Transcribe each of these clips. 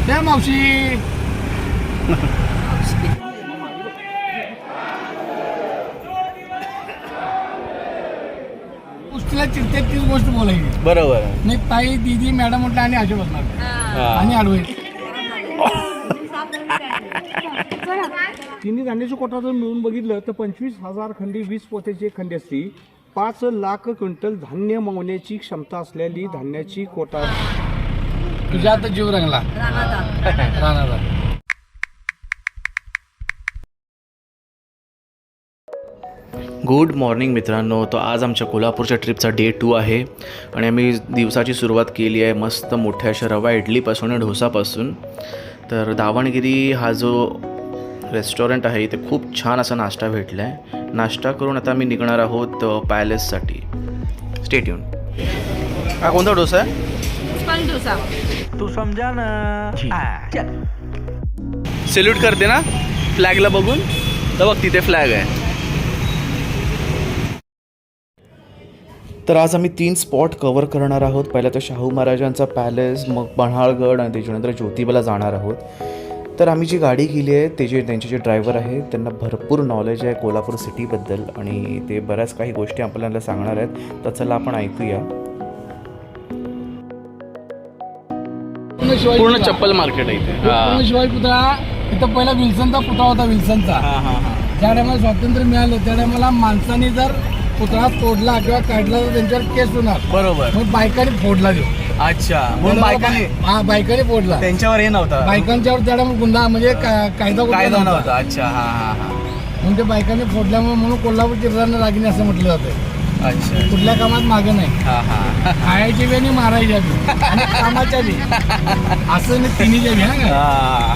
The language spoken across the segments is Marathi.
त्या मावशी गोष्टीला चिडते तीच गोष्ट बोलायची. बरोबर. नाही ताई दीदी मॅडम म्हटलं आणि असे बसणार आणि आडवे. तिन्ही धान्याची कोटा जर मिळून बघितलं तर 25,000 खंडी 20 पोत्याची एक खंडी असती. 5 लाख क्विंटल धान्य मावण्याची क्षमता असलेली धान्याची कोटा. तुझ्या आता जीव रंगला राहणार. गुड मॉर्निंग मित्रांनो. तो आज आमच्या कोल्हापूरच्या ट्रिपचा डे 2 आहे आणि आम्ही दिवसाची सुरुवात केली आहे मस्त मोठ्या अशा रवा इडलीपासून आणि ढोसापासून. तर दावणगिरी हा जो रेस्टॉरंट आहे इथे खूप छान असा नाश्ता भेटला आहे. नाश्ता करून आता आम्ही निघणार आहोत पॅलेससाठी. Stay tune. हा कोणता डोसा आहे? डोसा. तू समजा ना. सॅल्यूट करते ना फ्लॅगला बघून. तर बघ तिथे फ्लॅग आहे. तर आज आम्ही 3 स्पॉट कवर करणार आहोत. पहिला तर शाहू महाराजांचा पॅलेस, मग पन्हाळगड आणि त्याच्यानंतर ज्योतिबाला जाणार आहोत. तर आम्ही जी गाडी केली आहे त्यांचे जे ड्रायव्हर आहेत त्यांना भरपूर नॉलेज आहे कोल्हापूर सिटीबद्दल आणि ते बऱ्याच काही गोष्टी आपल्याला सांगणार आहेत. तर चला आपण ऐकूया. पूर्ण चप्पल मार्केट आहे इथे. शिवाजी पुतळा इथं पहिला विल्सनचा पुतळा होता. विल्सनचा ज्या टायमाला स्वातंत्र्य मिळालं त्या टायमाला माणसाने जर पुतळा तोडला किंवा काढला तर त्यांच्यावर केस होणार. बरोबर. मग बायकाने फोडला देऊ. अच्छा. बायकाने फोडला. त्यांच्यावर हे नव्हतं. बायकांच्यावर त्या टायमा गुन्हा म्हणजे कायदा नव्हता. अच्छा. मग ते बायकांनी फोडल्यामुळे म्हणून कोल्हापूर जिल्ह्यानं रागिनी असं म्हटलं जातं. अच्छा. कुठल्या कामात मागं नाही. खायची बी आणि मारायच्या बी आणि कामाच्या बी असं नाही. तिन्हीच्या बी. हा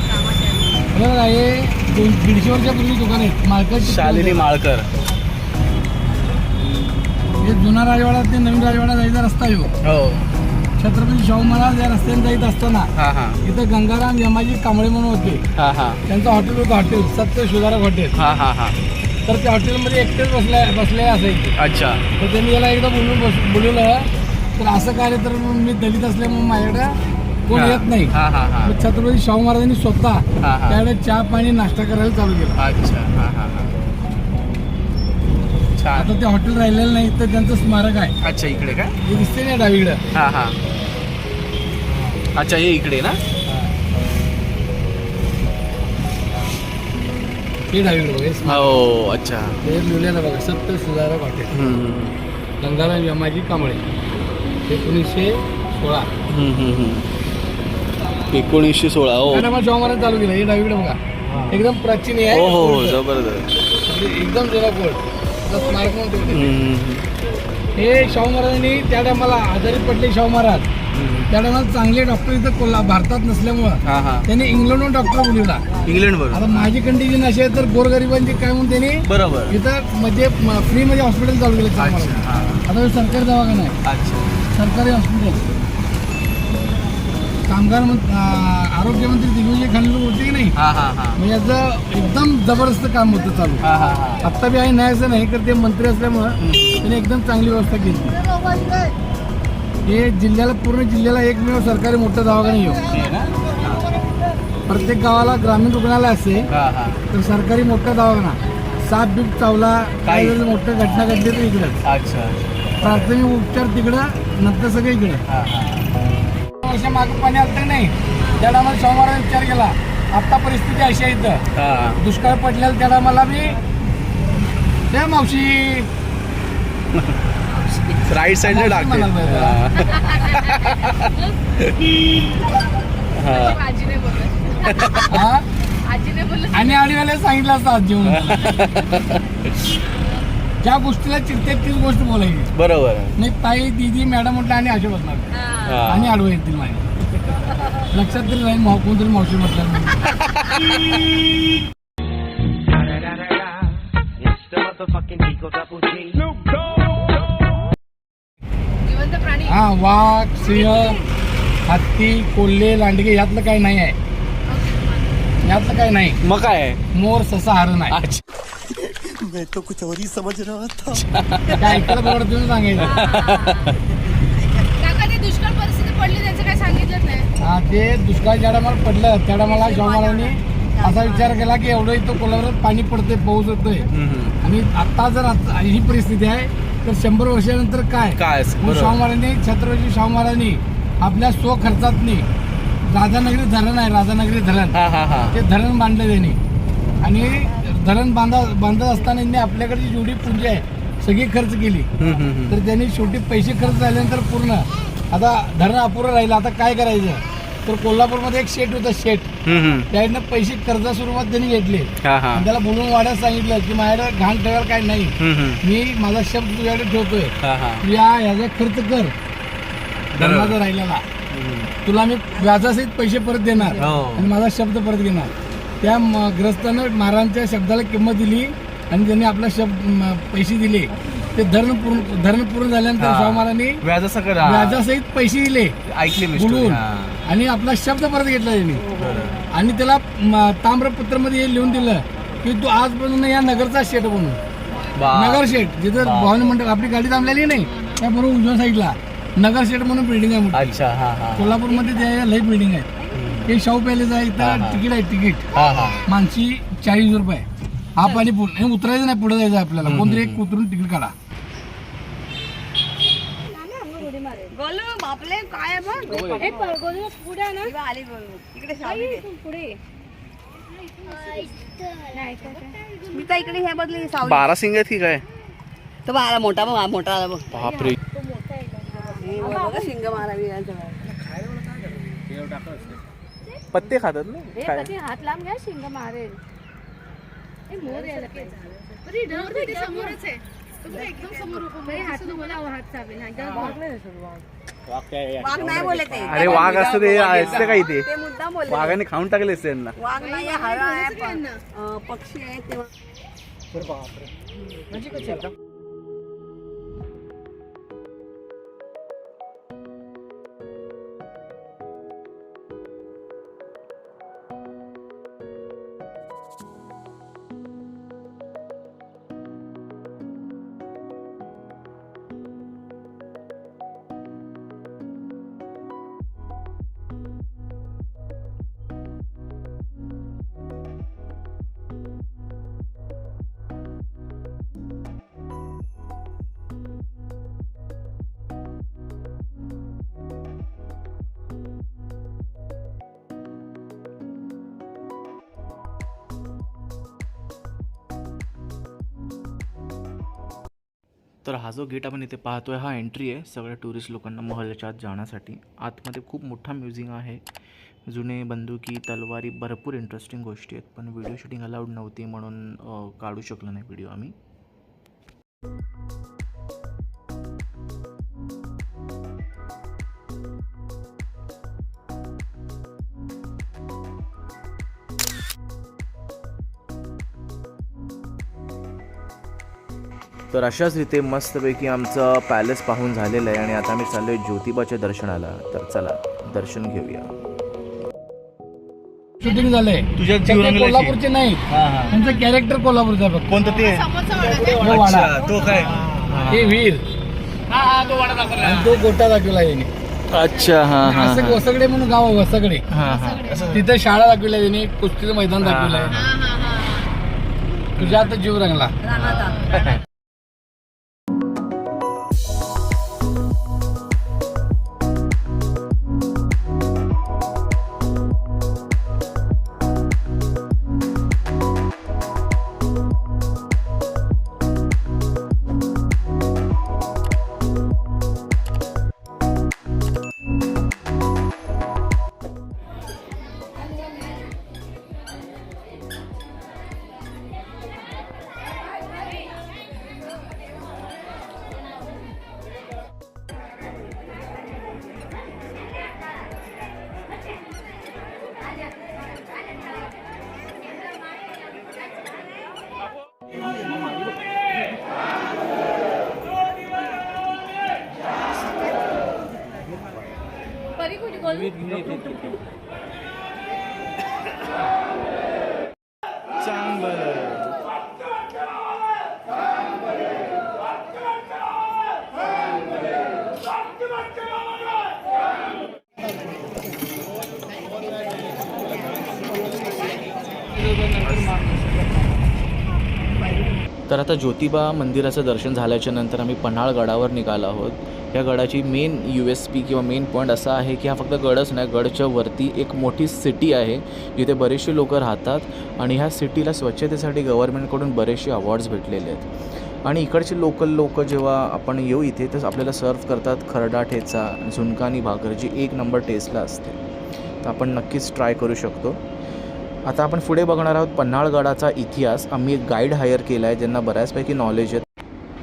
बरोबर आहे. 150 वर्षापूर्वी दुकान आहेत माळकर. शालिनी माळकर. हे जुना राजवाडा ते नवीन राजवाडा जायचा रस्ता आहे. हो. छत्रपती शाहू महाराज या रस्त्याने जायत असताना इथं गंगाराम यमाजी कांबळे म्हणून होते. त्यांचं हॉटेल होतं. हॉटेल सत्य सुधारक हॉटेल. तर त्या हॉटेलमध्ये एकटेच बसले असायचे. अच्छा. तर त्यांनी याला एकदा बोलवलं तर असं काय तर मी दलित असल्यामुळे माझ्याकडे कोण येत नाही. मग छत्रपती शाहू महाराजांनी स्वतः त्याकडे चहा पाणी नाश्ता करायला चालू केलं. अच्छा. आता ते हॉटेल राहिलेलं नाही तर त्यांचं स्मारक आहे. अच्छा. इकडे काय हे दिसते नाही डावीकडं. अच्छा. हे इकडे ना. हे डावीकडे. हो. अच्छा. ते लिहिलेलं बघा सत्य सुधारक हॉटेल गंगाराम यमाजी कांबळे 1916. 1916. हो. शाहू महाराज चालू केलं. हे डावीकडे बघा एकदम प्राचीन आहे. हो. जबरदस्त. एकदम जुना कोर्ट स्मारक म्हणून. हे शाहू महाराजांनी त्या टायमाला आजारी पडले. शाहू महाराज त्या टायमाला चांगले डॉक्टर इथं भारतात नसल्यामुळं त्यांनी इंग्लंडहून डॉक्टर बोलवला. इंग्लंड बरोबर. आता माझी कंडिशन अशी आहे तर गोरगरिबांची काय म्हणून त्यांनी बरोबर इथं म्हणजे फ्री मध्ये हॉस्पिटल चालू केलं. आता सरकारी दवाखाना आहे. सरकारी हॉस्पिटल. कामगार आरोग्यमंत्री दिग्विजय खानविलकर होते की नाही. म्हणजे याचं एकदम जबरदस्त काम होतं चालू. आत्ता बी आहे नाही असं नाही तर ते मंत्री असल्यामुळं त्याने एकदम चांगली व्यवस्था केली. हे जिल्ह्याला पूर्ण जिल्ह्याला एकमेव सरकारी मोठं दवाखाना येऊ. प्रत्येक गावाला ग्रामीण रुग्णालय असते तर सरकारी मोठा दवाखाना. साप बीप चावला काही वेळेला मोठं घटना घडली तर इकडं. प्राथमिक उपचार तिकडं नंतर सगळं इकडं. वर्षा मागं पाणी आलं नाही त्या टायमाला शाहू महाराज विचार केला. आत्ता परिस्थिती अशी आहे इथं दुष्काळ पडलेला त्या टायमाला मी त्या मावशी राईट साईडला टाकते. आणि आडीवाला सांगितलं असतं आज जेवण. ज्या गोष्टीला चिडते तीच गोष्ट बोलायची. बरोबर. नाही ताई दीदी मॅडम म्हटलं आणि असे बसणार आणि आडवं येतील माझे. लक्षात तरी राहील कोणतरी मावशी म्हटलं. हा वाघ सिंह हत्ती कोल्हे लांडगे यातलं काही नाही आहे. यातलं काही नाही. मग काय आहे? मोर ससा हरण आहे. मैं तो कुछ और ही समझ रहा था. काय ऐकायला बरोबर तुम्ही सांगायचं. काका ते दुष्काळ परिस्थिती पडली त्याचं काय सांगितलंच नाही. हा ते ते दुष्काळ ज्या टायमाला पडलं त्या टायमाला शाहू महाराजांनी असा विचार केला की एवढं इथं कोल्हापुरात पाणी पडतंय, पाऊस होतोय आणि आता जर ही परिस्थिती आहे तर 100 वर्षानंतर काय मग शाहू महाराजांनी, छत्रपती शाहू महाराजांनी आपल्या स्वखर्चातनी राधानगरी धरण आहे, राधानगरी धरण, ते धरण बांधलं त्यांनी. आणि धरण बांधत असताना त्यांनी आपल्याकडची जेवढी पुंजी आहे सगळी खर्च केली. तर त्यांनी शेवटी पैसे खर्च झाल्यानंतर पूर्ण आता धरण अपुरं राहिलं. आता काय करायचं तर कोल्हापूरमध्ये एक शेट होतं, शेट त्याने पैसे कर्जा स्वरूपात त्यांनी घेतले. त्याला बोलून वाड्यात सांगितलं की माझ्याकडे घाण ठेवायला काय नाही, मी माझा शब्द तुझ्याकडे ठेवतोय, ह्याचा खर्च कर धर्माचा राहिलेला, तुला मी व्याजासहित पैसे परत देणार आणि माझा शब्द परत घेणार. त्या ग्रस्तानं महाराजांच्या शब्दाला किंमत दिली आणि त्यांनी आपला शब्द पैसे दिले. ते धरण पूर्ण झाल्यानंतर शाहू महाराजांनी व्याजासहित पैसे दिले बोलून आणि आपला शब्द परत घेतला त्यांनी. आणि त्याला ताम्रपत्रामध्ये हे लिहून दिलं की तू आजपासून या नगरचा शेट बनून, नगर शेट, जिथं भवानी मंडप आपली गाडी थांबलेली नाही त्या बरोबर उजव्या साईडला नगर शेट म्हणून बिल्डिंग आहे मोठी. कोल्हापूरमध्ये त्या लई बिल्डिंग आहे. हे शाहू पॅलेस आहे, इथं तिकीट आहे, तिकीट माणशी 40 रुपये. हा पाणी पूर्ण उतरायचं नाही, पुढे जायचं आपल्याला, कोणतरी एक उतरून तिकीट काढा. काय इकडे हे बदली 12 सिंग आहेत की काय? तर बाळा मोठा आला बघ. बापरे, शिंग मारावी पत्ते खातात ना, हात लांब घ्या, शिंग मारेल. मोर यायला पाहिजे, समोरच आहे एकदम समोर. हात तुम्हाला हात चावेल. वाघ नाही बोलत ते. अरे वाघ असतं ते असते काही ते ते मुद्दा बोलले. वाघाने खाऊन टाकले त्यांना. वाघ नाही, हरण आहे, पक्षी आहे तेव्हा. तर हा जो गेट आपण इथे पाहतोय हा एंट्री आहे सगळ्या टुरिस्ट लोकांना महलच्या आत जाण्यासाठी. आतमध्ये खूप मोठा म्युझियम आहे, जुने बंदुकी, तलवारी, भरपूर इंटरेस्टिंग गोष्टी आहेत. पण व्हिडिओ शूटिंग अलाउड नव्हती म्हणून काढू शकलो नाही व्हिडिओ आम्ही. तर अशाच रीते मस्तपैकी आमचं पॅलेस पाहून झालेलं आहे आणि आता आम्ही चाललो आहे ज्योतिबाच्या दर्शनाला. तर चला दर्शन घेऊया. शूटिंग झालंय तुझ्या कोल्हापूरचे नाही, त्यांचं कॅरेक्टर कोल्हापूरचा बघ. कोणतं ते? तो काय? हे वीर आणि तो गोटा दाखवला याने. अच्छा, हा. वसगडे म्हणून गाव आहे, वसगडे. तिथे शाळा दाखवल्या त्याने, कुस्तीचं मैदान दाखवलंय. तुझ्या आता जीव रंगला. तर आता ज्योतिबा मंदिराचं दर्शन झाल्याच्या नंतर आम्ही पन्हाळ गडावर निघालो आहोत। या गडाची मेन USP किंवा मेन पॉईंट असा आहे की हा फक्त गडच नाही, गडच्या वरती एक मोठी सिटी आहे जिथे बरेचसे लोक राहतात आणि ह्या सिटीला स्वच्छतेसाठी गव्हर्नमेंटकडून बरेचसे अवॉर्ड्स भेटलेले आहेत। आणि इकडचे लोकल लोक जेव्हा आपण येऊ इथे तर आपल्याला सर्व करतात खरडा ठेचा, झुणका भाकर जी 1 नंबर टेस्टला असते, तर आपण नक्कीच ट्राय करू शकतो। आता आपण पुढे बघणार आहोत पन्हाळगडाचा इतिहास। आम्ही एक गाईड हायर केला आहे ज्यांना बऱ्याचपैकी नॉलेज आहे,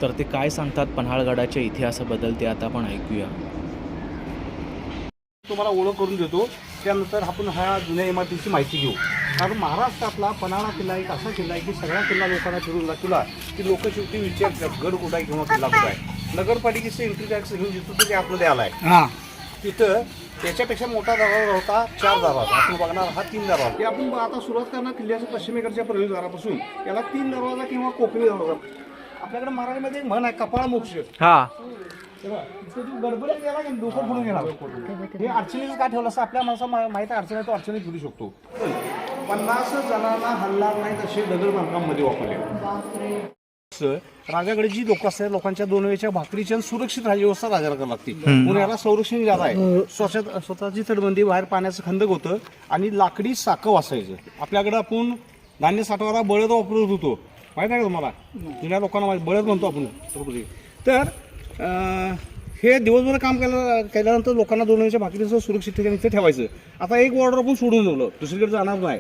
तर ते काय सांगतात पन्हाळगडाच्या इतिहासाबद्दल ते आता आपण ऐकूया। तुम्हाला ओळख करून देतो, त्यानंतर आपण ह्या जुन्या इमारतीची माहिती घेऊ। कारण महाराष्ट्रातला पन्हाळा किल्ला एक असा किल्ला आहे की सगळ्या किल्ला लोकांना फिरून दाखवला की लोक शेवटी विचारतात गड कुठं आहे किंवा किल्ला कुठं आहे। नगरपालिकेचं एंट्री टॅक्स घेऊन जिथं ते आतमध्ये आला आहे तिथं त्याच्यापेक्षा मोठा दरवाजा होता 4 दरवाजा, आपण बघणार हा 3 दरवाजा। हे आपण आता सुरुवात करणार किल्ल्याच्या पश्चिमेकडच्या प्रवेशद्वारापासून, याला 3 दरवाजा किंवा कोकणी दरवाजा। आपल्याकडे मराठीमध्ये एक म्हण आहे कपाळ मोक्ष। गडबडीत गेला की डोकं फोडून गेला। हे अडचणीचं काय ठेवलं असं आपल्या माणसाला माहिती आहे, अडचणी तो अडचणीत फिरू शकतो। 50 जणांना हल्ला नाही तसे दगड बांधकामामध्ये वापरले। राजाकडे जी लोक असतात लोकांच्या 2 वेळच्या भाकरीची सुरक्षित राहायची व्यवस्था राजाला करावी लागते, म्हणून याला संरक्षण जात आहे। स्वतःची तटबंदी, बाहेर पाण्याचं खंदक होतं आणि लाकडी साकं वाचायचं। आपल्याकडे आपण धान्य साठवायला बळद वापरत होतो, माहित आहे का तुम्हाला? जुन्या लोकांना माहिती, बळद म्हणतो आपण। तर हे दिवसभर काम केल्यानंतर लोकांना 2 वेळच्या भाकरीचं सुरक्षित ठिकाणी ते ठेवायचं। आता एक वॉर्डर आपण सोडून ठेवलं, दुसरीकडे जाणार नाही।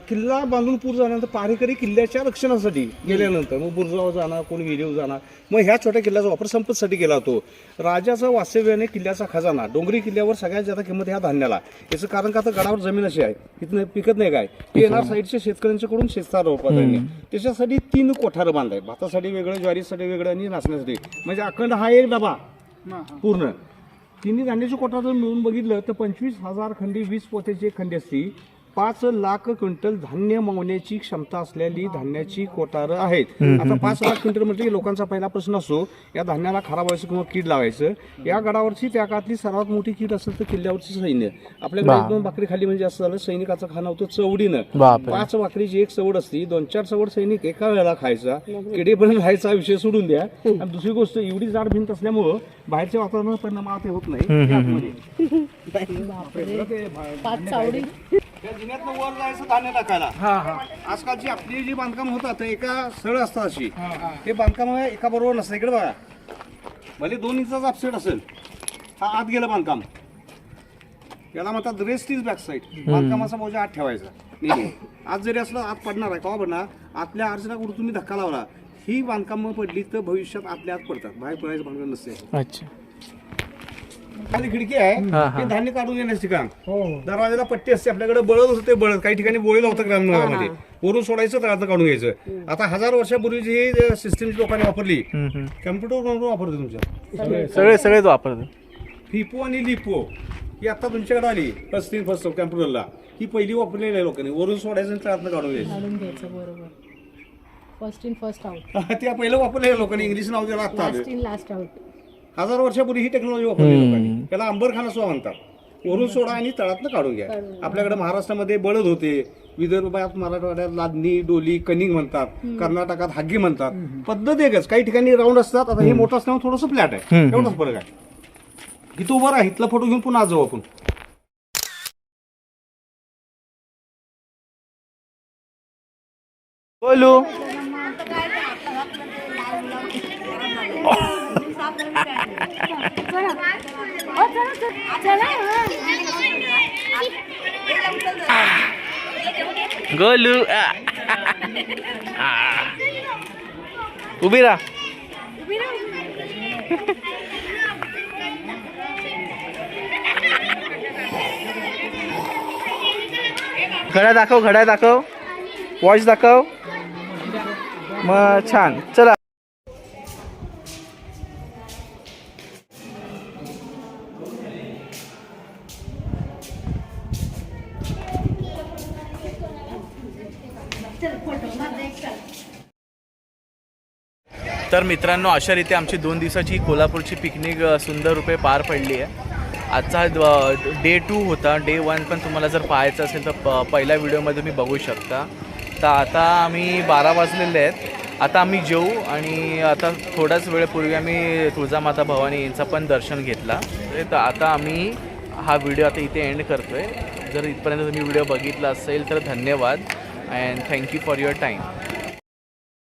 किल्ला बांधून पूर झाल्यानंतर पहारेकरी किल्ल्याच्या रक्षणासाठी गेल्यानंतर मग बुरजावर जाणार, कोणी विहिरीवर जाणार, मग ह्या छोट्या किल्ल्याचा वापर संपत्तीसाठी केला होतो। राजाचं वास्तव्याने किल्ल्याचा खजाना, डोंगरी किल्ल्यावर सगळ्यात जास्त किंमत ह्या धान्याला। याचं कारण का तर गडावर जमीन अशी आहे इथं पिकत नाही काय, ते येणार साईडच्या शेतकऱ्यांच्याकडून शेतकार रोपांनी त्याच्यासाठी 3 कोठारं बांधाय, भातासाठी वेगळं, ज्वारीसाठी वेगळं आणि नाचण्यासाठी, म्हणजे अखंड हा एक डबा पूर्ण। 3 धान्याची कोठार जर मिळून बघितलं तर 25,000 खंडी 20 पोत्याची एक खंडी असती। 5 लाख क्विंटल धान्य मावण्याची क्षमता असलेली धान्याची कोठारं आहेत। आता 5 लाख क्विंटल म्हटलं की लोकांचा पहिला प्रश्न असतो या धान्याला खराब व्हायचं किंवा कीड लावायचं। या गडावरची त्या काळातली सर्वात मोठी कीड असेल तर किल्ल्यावरची सैन्य। आपल्याकडे 1-2 भाकरी खाली म्हणजे असं झालं, सैनिकाचं खाणं होतं चवडीनं। 5 भाकरीची एक चवड असती, 2-4 चवड सैनिक एका वेळेला खायचा, किडेपर्यंत राहायचा विषय सोडून द्या। आणि दुसरी गोष्ट एवढी जाड भिंत असल्यामुळं बाहेरच्या वातावरणात परिणाम ते होत नाही। जिन्यातनं वर जायचं धान्य टाकायला। आजकालची आपली जी बांधकाम होतात एका सळ असतात अशी, हे बांधकाम एका बरोबर नसतं। इकडे बघा, भले 2 इंचाचा अपसेट असेल, हा आत गेलं बांधकाम, याला म्हणतात रेस्ट इज बॅक साईड। बांधकामाचा बोजा आत ठेवायचा नाही, आज जरी असलं आत पडणार आहे, का पडणार? आतल्या अर्चना कुठं तुम्ही धक्का लावला, ही बांधकाम पडली तर भविष्यात आतल्या आत पडतात, बाहेर पडायचं बांधकाम नसते। अच्छा, खाली खिडकी आहे, हे धान्य काढून येण्याचं ठिकाण। दरवाजाला पट्टी असते, आपल्याकडे बळद होते, बळद काही ठिकाणी बोळीला होतं ग्राममध्ये, वरून सोडायचं तळातलं काढून घ्यायचं। आता 1000 वर्षापूर्वीची ही सिस्टीम लोकांनी वापरली, कम्प्युटर वापरते तुमच्या सगळेच वापरतात। फिपो आणि लिपो ही आता तुमच्याकडे आली, फर्स्ट कम्प्युटरला, ही पहिली वापरलेली आहे लोकांनी, वरून सोडायचं आणि तळातलं काढून घ्यायचं। बरोबर, फर्स्ट इन फर्स्ट आउट, त्या पहिलं वापरलेल्या लोकांनी, इंग्लिश नाव त्याला आता लास्ट इन लास्ट आउट। 1000 वर्षापूर्वी ही टेक्नॉलॉजी वापरली लोकांनी, त्याला अंबरखाना सुद्धा म्हणतात। वरून सोडा आणि तळातलं काढून घ्या। आपल्याकडे महाराष्ट्रामध्ये बळद होते, विदर्भात मराठवाड्यात लादणी, डोली, कनिंग म्हणतात, कर्नाटकात हागी म्हणतात। पद्धत एकच, काही ठिकाणी राऊंड असतात। आता हे मोठं असल्यामुळे थोडंसं फ्लॅट आहे, एवढंच फरक आहे। इथं उभं आहे, इथला फोटो घेऊन पुन्हा जाऊ आपण। बोलू गोलू उभी राहा। घड्याळ दाखव, घड्याळ दाखव, वॉच दाखव, मग छान। चला तर मित्रांनो, अशा रीती आमची 2 दिवसाची कोल्हापूरची पिकनिक सुंदर रूपे पार पडली आहे। आजचा डे 2 होता, डे 1 पण तुम्हाला जर पाहायचं असेल तर पहिल्या व्हिडिओमध्ये तुम्ही बघू शकता। तर आता आम्ही 12 वाजलेले आहेत आता आम्ही जेवू आणि आता थोड्याच वेळेपूर्वी आम्ही तुळजामाता भवानी यांचं पण दर्शन घेतला. तर आता आम्ही हा व्हिडिओ आता इथे एंड करतो आहे. जर इथपर्यंत तुम्ही व्हिडिओ बघितला असेल तर धन्यवाद and thank you for your time.